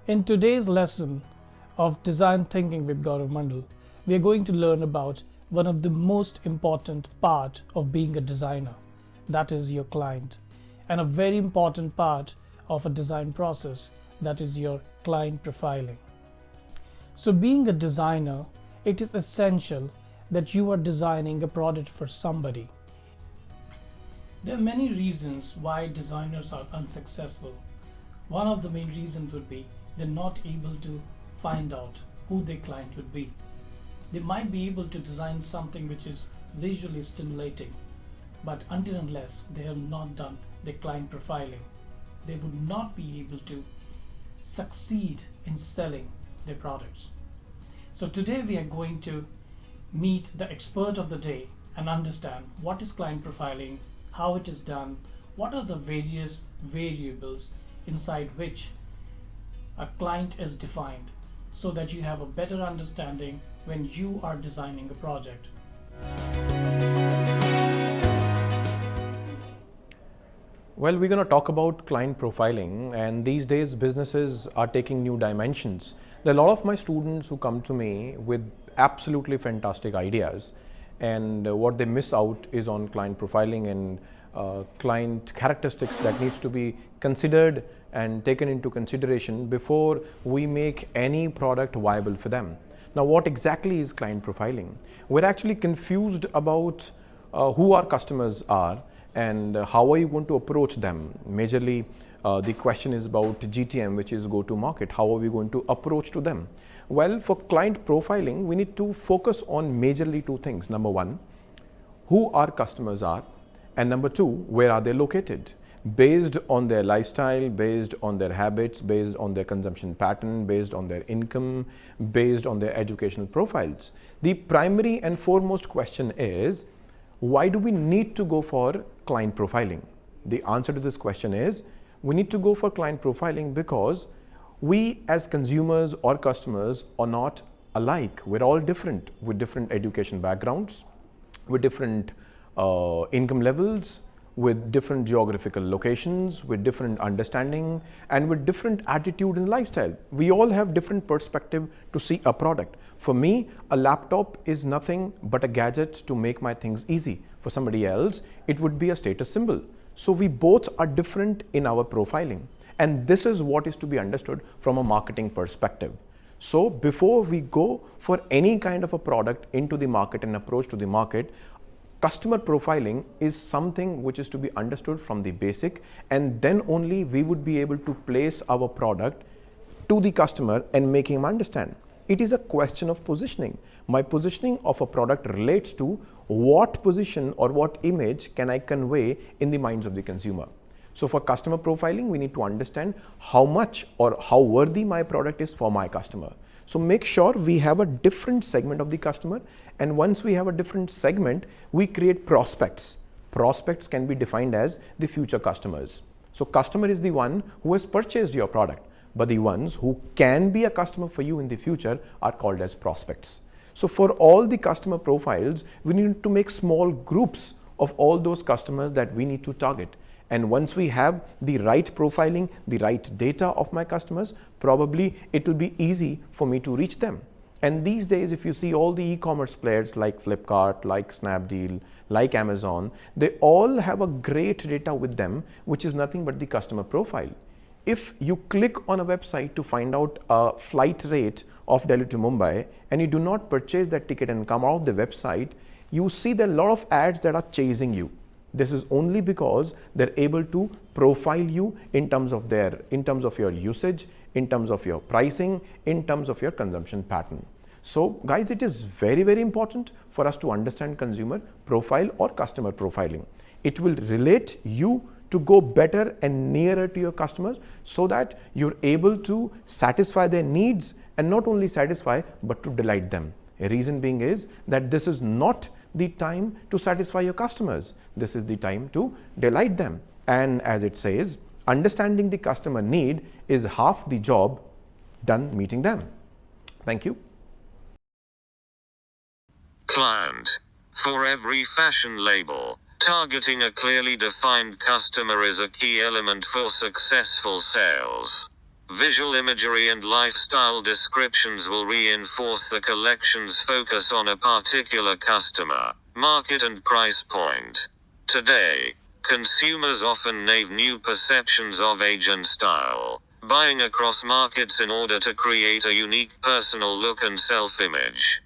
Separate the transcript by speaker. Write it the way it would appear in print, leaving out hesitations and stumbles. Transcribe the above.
Speaker 1: In today's lesson of Design Thinking with Gaurav Mandal, we are going to learn about one of the most important part of being a designer, that is your client, and a very important part of a design process, that is your client profiling. So being a designer, it is essential that you are designing a product for somebody. There are many reasons why designers are unsuccessful. One of the main reasons would be they're not able to find out who their client would be. They might be able to design something which is visually stimulating, but until and unless they have not done their client profiling, they would not be able to succeed in selling their products. So today we are going to meet the expert of the day and understand what is client profiling, how it is done, what are the various variables inside which a client is defined, so that you have a better understanding when you are designing a project.
Speaker 2: Well, we're going to talk about client profiling, and these days businesses are taking new dimensions. There are a lot of my students who come to me with absolutely fantastic ideas, and what they miss out is on client profiling and client characteristics that needs to be considered and taken into consideration before we make any product viable for them. Now, what exactly is client profiling? We're actually confused about who our customers are and how are you going to approach them. Majorly, the question is about GTM, which is go to market. How are we going to approach to them? Well, for client profiling, we need to focus on majorly two things. Number one, who our customers are, and number two, where are they located? Based on their lifestyle, based on their habits, based on their consumption pattern, based on their income, based on their educational profiles. The primary and foremost question is, why do we need to go for client profiling? The answer to this question is, we need to go for client profiling because we as consumers or customers are not alike. We're all different, with different education backgrounds, with different income levels, with different geographical locations, with different understanding, and with different attitude and lifestyle. We all have different perspective to see a product. For me, a laptop is nothing but a gadget to make my things easy. For somebody else, it would be a status symbol. So we both are different in our profiling. And this is what is to be understood from a marketing perspective. So before we go for any kind of a product into the market and approach to the market, customer profiling is something which is to be understood from the basic, and then only we would be able to place our product to the customer and make him understand. It is a question of positioning. My positioning of a product relates to what position or what image can I convey in the minds of the consumer. So for customer profiling, we need to understand how much or how worthy my product is for my customer. So make sure we have a different segment of the customer, and once we have a different segment, we create prospects. Prospects can be defined as the future customers. So customer is the one who has purchased your product, but the ones who can be a customer for you in the future are called as prospects. So for all the customer profiles, we need to make small groups of all those customers that we need to target. And once we have the right profiling, the right data of my customers, probably it will be easy for me to reach them. And these days, if you see all the e-commerce players like Flipkart, like Snapdeal, like Amazon, they all have a great data with them, which is nothing but the customer profile. If you click on a website to find out a flight rate of Delhi to Mumbai, and you do not purchase that ticket and come out of the website, you see there are a lot of ads that are chasing you. This is only because they're able to profile you in terms of your usage, in terms of your pricing, in terms of your consumption pattern. So guys, it is very, very important for us to understand consumer profile or customer profiling. It will relate you to go better and nearer to your customers so that you're able to satisfy their needs, and not only satisfy but to delight them. A reason being is that this is not the time to satisfy your customers. This is the time to delight them. And as it says, understanding the customer need is half the job done meeting them. Thank you.
Speaker 3: Client. For every fashion label, targeting a clearly defined customer is a key element for successful sales. Visual imagery and lifestyle descriptions will reinforce the collection's focus on a particular customer, market and price point. Today, consumers often nave new perceptions of age and style, buying across markets in order to create a unique personal look and self-image.